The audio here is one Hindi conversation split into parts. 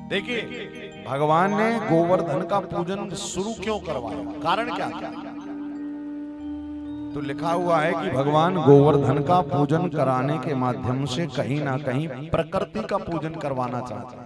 देखिए भगवान ने गोवर्धन का पूजन शुरू क्यों करवाया, कारण क्या था? तो लिखा हुआ है कि भगवान गोवर्धन का पूजन कराने के माध्यम से कहीं ना कहीं प्रकृति का पूजन करवाना चाहते हैं।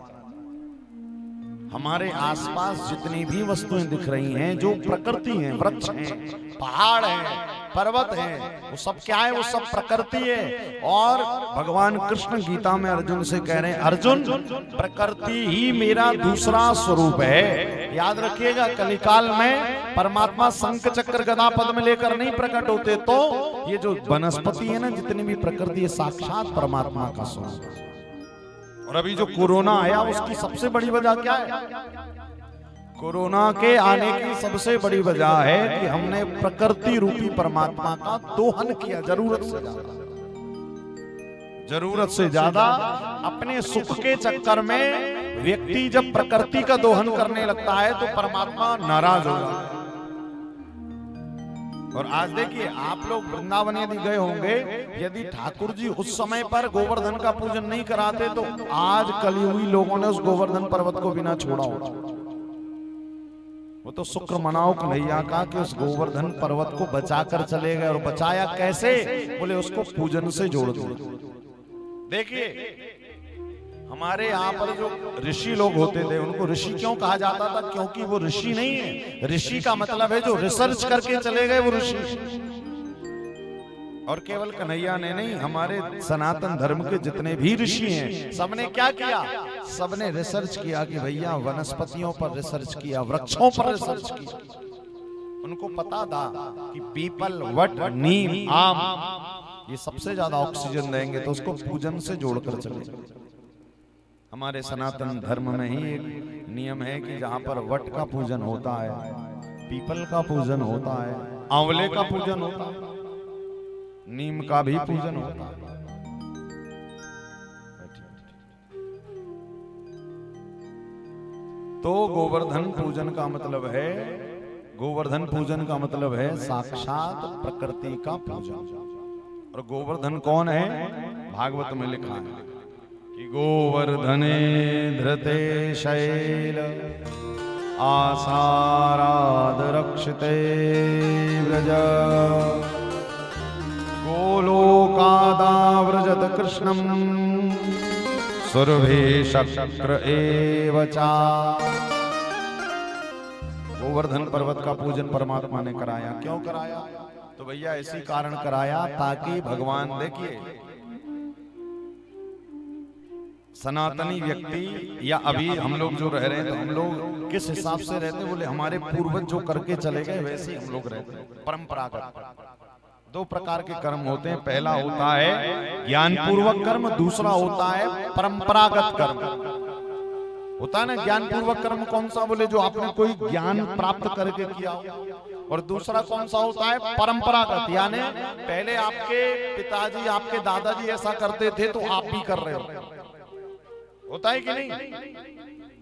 हमारे आसपास जितनी भी वस्तुएं दिख रही हैं, जो प्रकृति हैं, वृक्ष हैं, पहाड़ हैं, पर्वत हैं, वो सब क्या है? वो सब प्रकृति है। और भगवान कृष्ण गीता में अर्जुन से कह रहे हैं, अर्जुन प्रकृति ही मेरा दूसरा स्वरूप है। याद रखिएगा, कलिकाल में परमात्मा शंख चक्र गदा पद्म लेकर नहीं प्रकट होते, तो ये जो वनस्पति है ना, जितनी भी प्रकृति है, साक्षात परमात्मा का स्वरूप है। और अभी जो कोरोना आया, उसकी सबसे बड़ी वजह क्या है? कोरोना के आने की सबसे बड़ी वजह है कि हमने प्रकृति रूपी परमात्मा का दोहन किया जरूरत से ज्यादा। जरूरत से ज्यादा अपने सुख के चक्कर में व्यक्ति जब प्रकृति का दोहन करने लगता है तो परमात्मा नाराज हो जाता है। और आज देखिए, आप लोग वृंदावन यदि गए होंगे, यदि ठाकुर जी उस समय पर गोवर्धन का पूजन नहीं कराते तो आज कली हुई लोगों ने उस गोवर्धन पर्वत को बिना छोड़ा होता। वो तो शुक्र मनाओ कन्हैया का कि उस गोवर्धन पर्वत को बचाकर चले गए। और बचाया कैसे? बोले उसको पूजन से जोड़ दिया। देखिए हमारे यहाँ पर जो ऋषि लोग होते थे, उनको ऋषि क्यों कहा जाता था? क्योंकि वो ऋषि नहीं है। ऋषि का मतलब है जो रिसर्च करके चले गए, वो ऋषि। और केवल कन्हैया ने नहीं, हमारे सनातन धर्म के जितने भी ऋषि हैं, सबने क्या किया? सबने रिसर्च किया कि भैया वनस्पतियों पर रिसर्च किया, वृक्षों पर रिसर्च किया। उनको पता था कि पीपल, वट, नीम, आम ये सबसे ज्यादा ऑक्सीजन देंगे, तो उसको पूजन से जोड़कर चले। हमारे सनातन धर्म में ही एक नियम है कि जहां पर वट का पूजन होता है, पीपल का पूजन होता है, आंवले का पूजन होता है, नीम का भी पूजन होता है। तो गोवर्धन पूजन का मतलब है, गोवर्धन पूजन का मतलब है साक्षात प्रकृति का पूजन। और गोवर्धन कौन है? भागवत में लिखा है कि गोवर्धने धृते शैल आसाराद रक्षिते व्रज गोलोकादाव्रजत कृष्णं सुरभि शक्र एव चा। गोवर्धन पर्वत का पूजन परमात्मा ने कराया। क्यों कराया? तो भैया इसी कारण कराया ताकि भगवान, देखिए सनातनी व्यक्ति या अभी हम लोग जो रह रहे हैं, तो हम लोग किस हिसाब से रहते? बोले हमारे पूर्वज जो करके चले गए वैसे हम लोग रहते हैं। परंपरागत दो प्रकार के कर्म होते हैं। पहला होता है ज्ञान पूर्वक कर्म, दूसरा होता है परंपरागत कर्म। होता है ना ज्ञान पूर्वक कर्म कौन सा? बोले जो आपने कोई ज्ञान प्राप्त करके किया। और दूसरा कौन सा होता है? परंपरागत, यानी पहले आपके पिताजी, आपके दादाजी ऐसा करते थे तो आप भी कर रहे हो। होता है कि नहीं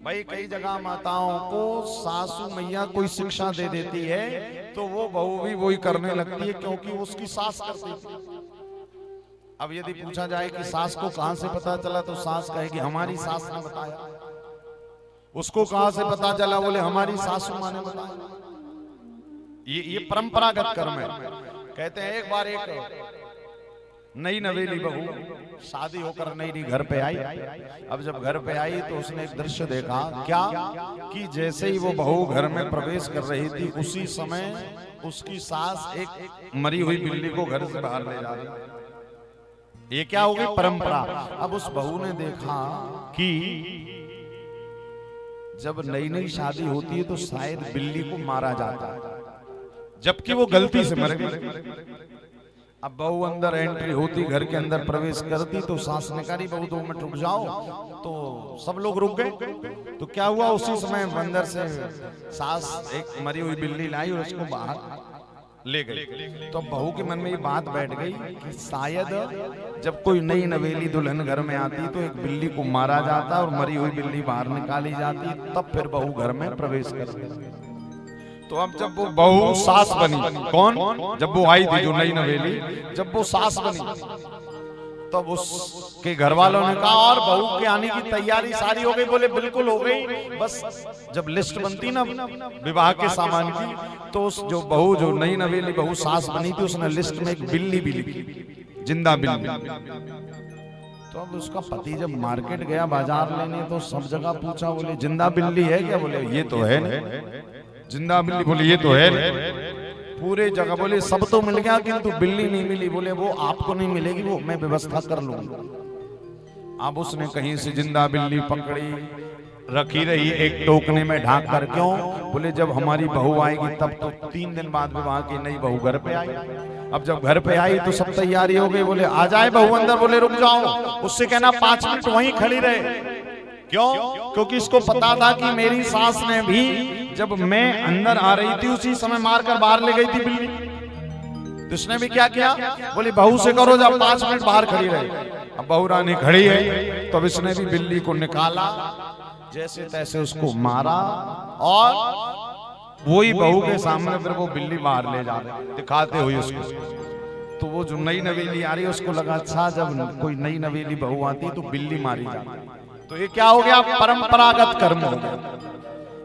भाई? कई जगह माताओं को सासू मैया कोई शिक्षा दे देती है तो वो बहू भी वही करने लगती है, क्योंकि उसकी सास करती थी। अब यदि पूछा जाए कि सास को कहां से पता चला, तो सास कहेगी हमारी सास ने बताया। उसको कहां से पता चला? बोले हमारी सासू मां ने बताया। ये परंपरागत कर्म है। कहते हैं एक बार एक नई नवेली बहू शादी होकर नई घर पे आई। अब जब घर पे आई तो उसने एक दृश्य देखा। क्या? कि जैसे ही वो बहू घर में प्रवेश कर रही थी, उसी समय उसकी सास एक मरी हुई बिल्ली को घर से बाहर ले जा रही। ये क्या हो गई? परंपरा। अब उस बहू ने देखा कि जब नई नई शादी होती है तो शायद बिल्ली को मारा जाता है, जबकि वो गलती से मर गई। अब बहू अंदर एंट्री होती, घर के अंदर प्रवेश करती, तो सास ने कहा बहू 2 मिनट रुक जाओ। तो सब लोग रुक गए। तो क्या हुआ? उसी समय अंदर से सास एक मरी हुई बिल्ली लाई और उसको बाहर ले गई। तो बहू के मन में ये बात बैठ गई कि शायद जब कोई नई नवेली दुल्हन घर में आती तो एक बिल्ली को मारा जाता और मरी हुई बिल्ली बाहर निकाली जाती, तब फिर बहू घर में प्रवेश करती। तो अब जब वो बहू सास बनी, कौन? जब वो आई थी जो नई नवेली, जब वो सास बनी तब उसके घर वालों ने कहा और बहू के आने की तैयारी सारी हो गई? बोले बिल्कुल हो गई, बस जब लिस्ट बनती ना विवाह के सामान की, तो उस जो बहू, जो नई नवेली बहू सास बनी थी, उसने लिस्ट में एक बिल्ली भी लिखी, जिंदा बिल्ली। तो अब उसका पति जब मार्केट गया बाजार लेने, तो सब जगह पूछा, बोले जिंदा बिल्ली है क्या? बोले ये तो है नहीं। जिंदा बिल्ली? बोले ये तो है नहीं। पूरे जगह बोले सब तो मिल गया किंतु बिल्ली नहीं मिली। बोले वो आपको नहीं मिलेगी, वो मैं व्यवस्था कर लूंगा। अब उसने कहीं से जिंदा बिल्ली पकड़ी, रखी रही एक टोकने में ढांक कर। क्यों? बोले जब हमारी बहू आएगी तब। तो 3 दिन बाद विवाह की नई बहू घर पे आई। अब जब घर पे आई तो सब तैयारी हो गई। बोले आ जाए बहू अंदर। बोले रुक जाओ, उससे कहना 5 मिनट वहीं खड़ी रहे। क्यों? क्योंकि इसको पता था कि मेरी सास ने भी जब मैं अंदर आ रही थी उसी समय मारकर बाहर ले गई थी बिल्ली। तो इसने भी क्या किया? बोली बहू से करो जब 5 मिनट बाहर खड़ी रहे। अब बहू रानी खड़ी है, तो इसने भी बिल्ली को निकाला, जैसे तैसे उसको मारा, और वही बहू के सामने फिर वो बिल्ली बाहर ले जा रहे दिखाते हुए उसको। तो वो जो नई नवेली आ रही है उसको लगा अच्छा जब कोई नई नवेली बहू आती तो बिल्ली मारी जाती। तो ये क्या हो गया? परंपरागत कर्म हो गया।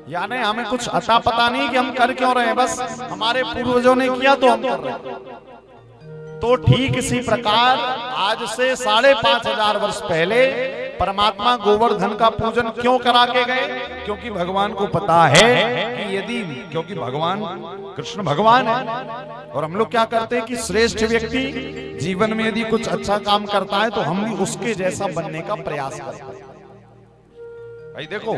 यानी हमें कुछ अता पता नहीं कि हम कर क्यों रहे हैं, बस हमारे पूर्वजों ने किया तो हम कर रहे हैं। तो ठीक इसी प्रकार आज से 5,500 वर्ष पहले परमात्मा गोवर्धन का पूजन क्यों करा के गए? क्योंकि भगवान को पता है कि यदि, क्योंकि भगवान कृष्ण भगवान है, और हम लोग क्या करते हैं कि श्रेष्ठ व्यक्ति जीवन में यदि कुछ अच्छा काम करता है तो हम भी उसके जैसा बनने का प्रयास करते हैं। भाई देखो,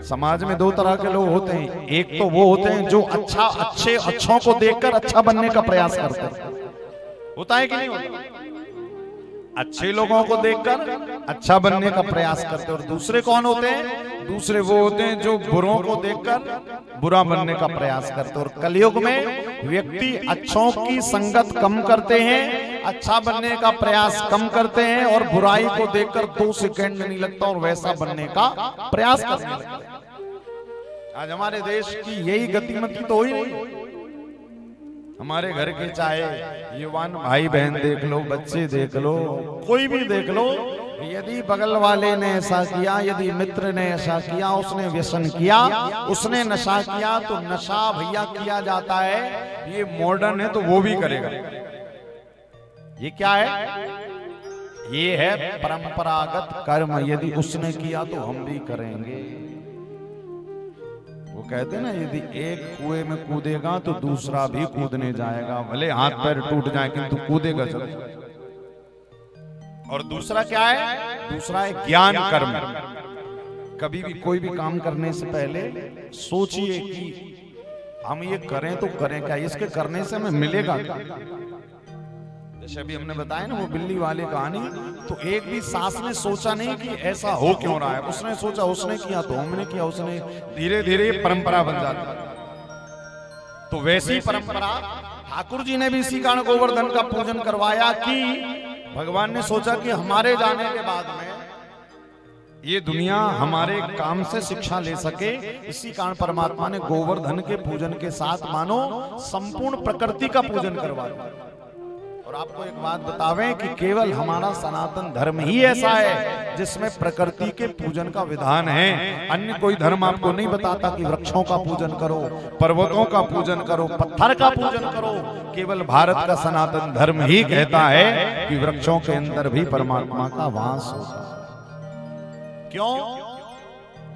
समाज में 2 तरह के लोग होते हैं। एक तो वो होते हैं जो अच्छों को देखकर अच्छा बनने का प्रयास करते हैं, होता है कि नहीं होता? अच्छे लोगों को देखकर अच्छा बनने का प्रयास करते हैं। और दूसरे कौन होते हैं? दूसरे वो होते हैं जो बुरों को देखकर बुरा बनने का प्रयास करते हैं। और कलयुग में व्यक्ति अच्छों की संगत कम करते हैं, अच्छा बनने का प्रयास कम करते हैं, और बुराई को देखकर 2 सेकंड नहीं लगता और वैसा बनने का प्रयास करने लगते हैं। आज हमारे देश की यही गतिमति तो हुई नहीं। हमारे घर के चाहे युवान भाई बहन देख लो, बच्चे देख लो, कोई भी देख लो, यदि बगल वाले ने ऐसा किया, यदि मित्र ने ऐसा किया, उसने व्यसन किया, उसने नशा किया, तो नशा भैया किया जाता है। ये मॉडर्न है तो वो भी करेगा। ये क्या है? ये है परंपरागत कर्म। यदि उसने किया तो हम भी करेंगे। वो कहते हैं ना, यदि एक कुएं में कूदेगा तो दूसरा भी कूदने जाएगा, भले हाथ पैर टूट जाए किंतु कूदेगा जरूर। और दूसरा क्या है? दूसरा है ज्ञान कर्म। कभी भी कोई भी काम करने से पहले सोचिए कि हम ये करें तो करें क्या, इसके करने से हमें मिलेगा क्या। जैसे अभी हमने बताया ना वो बिल्ली वाले कहानी, तो एक भी सास ने सोचा नहीं कि ऐसा हो क्यों रहा है। उसने सोचा, उसने किया तो हमने किया, उसने, धीरे धीरे परंपरा बन जाती। तो वैसी परंपरा ठाकुर जी ने भी इसी कारण गोवर्धन का पूजन करवाया कि भगवान ने सोचा कि हमारे जाने के बाद में ये दुनिया हमारे काम से शिक्षा ले सके। इसी कारण परमात्मा ने गोवर्धन के पूजन के साथ मानो संपूर्ण प्रकृति का पूजन करवाया। और आपको एक बात बतावें कि केवल हमारा सनातन धर्म ही ऐसा है जिसमें प्रकृति के पूजन का विधान है। अन्य कोई धर्म आपको नहीं बताता कि वृक्षों का पूजन करो, पर्वतों का पूजन करो, पत्थर का पूजन करो। केवल भारत का सनातन धर्म ही कहता है कि वृक्षों के अंदर भी परमात्मा का वास होता है। क्यों?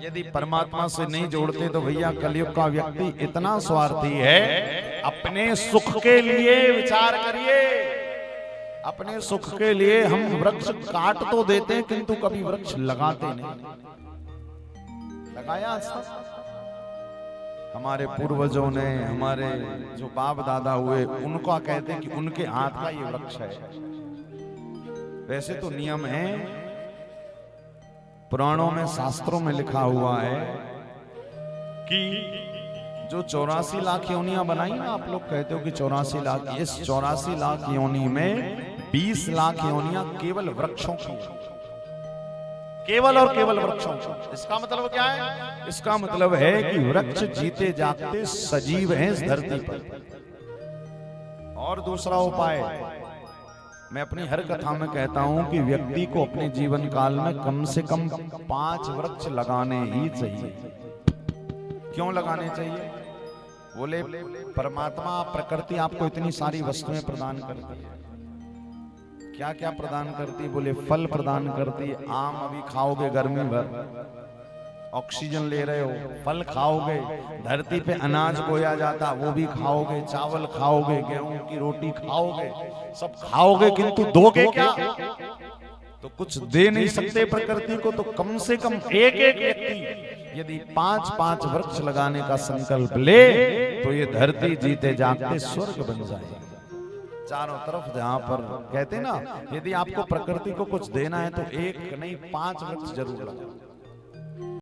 यदि परमात्मा से नहीं जोड़ते तो भैया कलयुग का व्यक्ति इतना स्वार्थी है। अपने सुख के लिए विचार करिए। अपने सुख के लिए हम वृक्ष काट तो देते हैं किंतु कभी वृक्ष लगाते नहीं। लगाया हमारे पूर्वजों ने, हमारे जो बाप दादा हुए, उनको कहते हैं कि उनके हाथ का ये वृक्ष है। वैसे तो नियम है, पुराणों में, शास्त्रों में लिखा हुआ है कि जो 84 लाख योनियां बनाई ना, आप लोग कहते हो कि 84 लाख, इस 84 लाख योनि में 20 लाख योनियां केवल वृक्षों की, केवल और केवल वृक्षों की। इसका मतलब क्या है? इसका मतलब है कि वृक्ष जीते जागते सजीव हैं इस धरती पर। और दूसरा उपाय, मैं अपनी हर कथा में कहता हूं कि व्यक्ति को अपने जीवन काल में कम से कम 5 वृक्ष लगाने ही चाहिए। क्यों लगाने चाहिए? बोले परमात्मा प्रकृति आपको इतनी सारी वस्तुएं प्रदान करती है। क्या क्या प्रदान करती है? बोले फल प्रदान करती है। आम अभी खाओगे गर्मी भर, ऑक्सीजन ले रहे हो, फल खाओगे, धरती पे अनाज बोया जाता वो भी खाओगे, चावल खाओगे, गेहूं की रोटी खाओगे, सब खाओगे, किंतु दोगे क्या? तो कुछ दे नहीं सकते प्रकृति को। तो कम से कम एक एक व्यक्ति यदि 5-5 वृक्ष लगाने का संकल्प ले तो ये धरती जीते जागते स्वर्ग बन जाए। चारों तरफ जहां पर कहते ना, यदि आपको प्रकृति को कुछ देना है तो एक नहीं 5 वृक्ष जरूर लगाओ।